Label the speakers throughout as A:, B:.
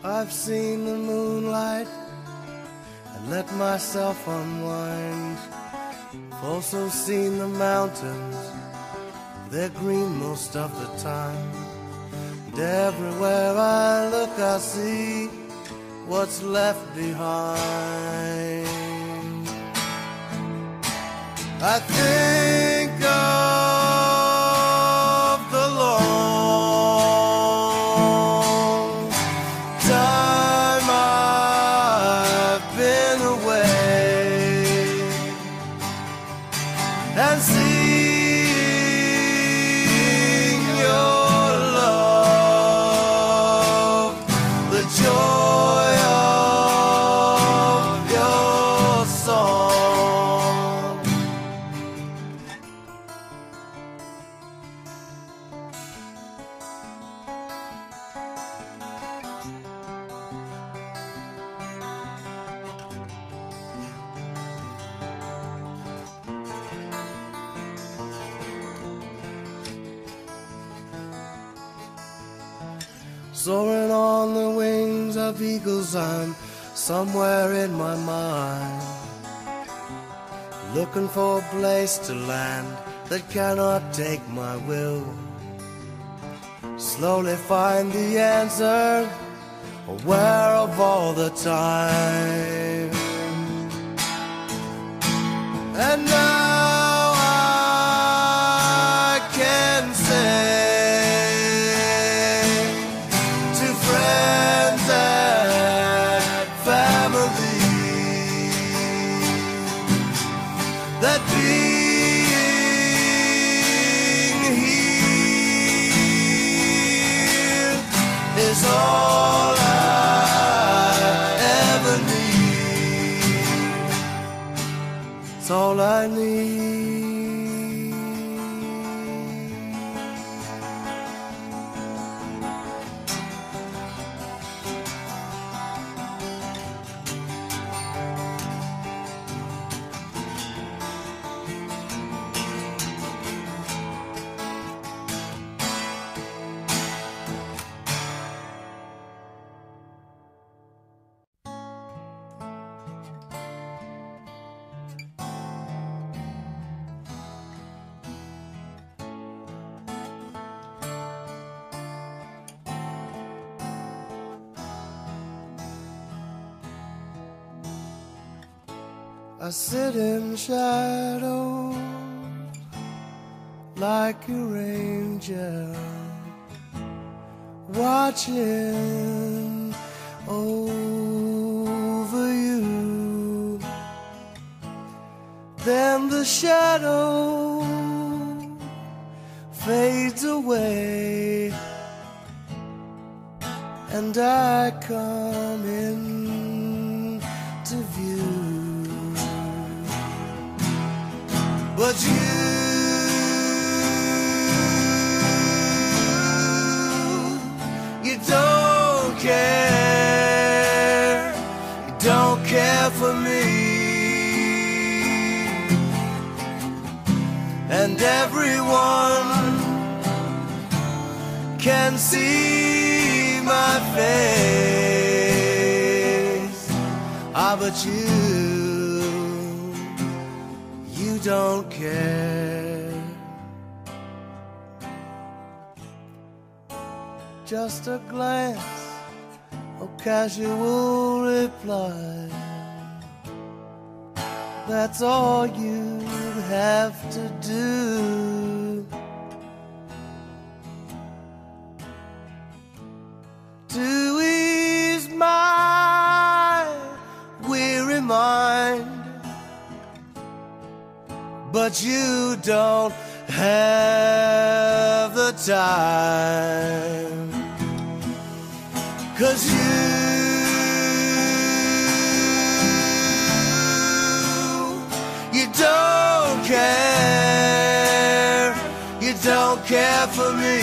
A: I've seen the moonlight and let myself unwind. I've also seen the mountains, they're green most of the time. And everywhere I look I see what's left behind. I think of the long time I've been away and seeing your love, the joy of your song. Soaring on the wings of eagles, I'm somewhere in my mind, looking for a place to land that cannot take my will. Slowly find the answer, aware of all the time. And now I can say that being here is all I ever need. It's all I need. I sit in shadow like your angel, watching over you. Then the shadow fades away and I come in to view. But you don't care, you don't care for me. And everyone can see my face. Ah, but you don't care. Just a glance, a casual reply. That's all you have to do to ease my weary mind. But you don't have the time, 'cause you don't care, you don't care for me.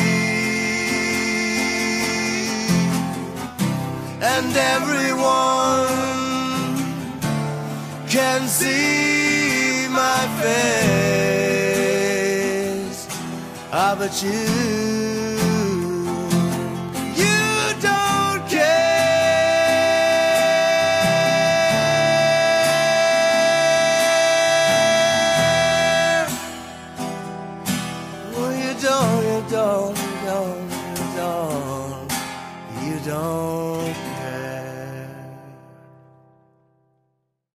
A: And everyone can see my face. Ah, but you don't care. you don't, you don't, you don't, you don't, you don't.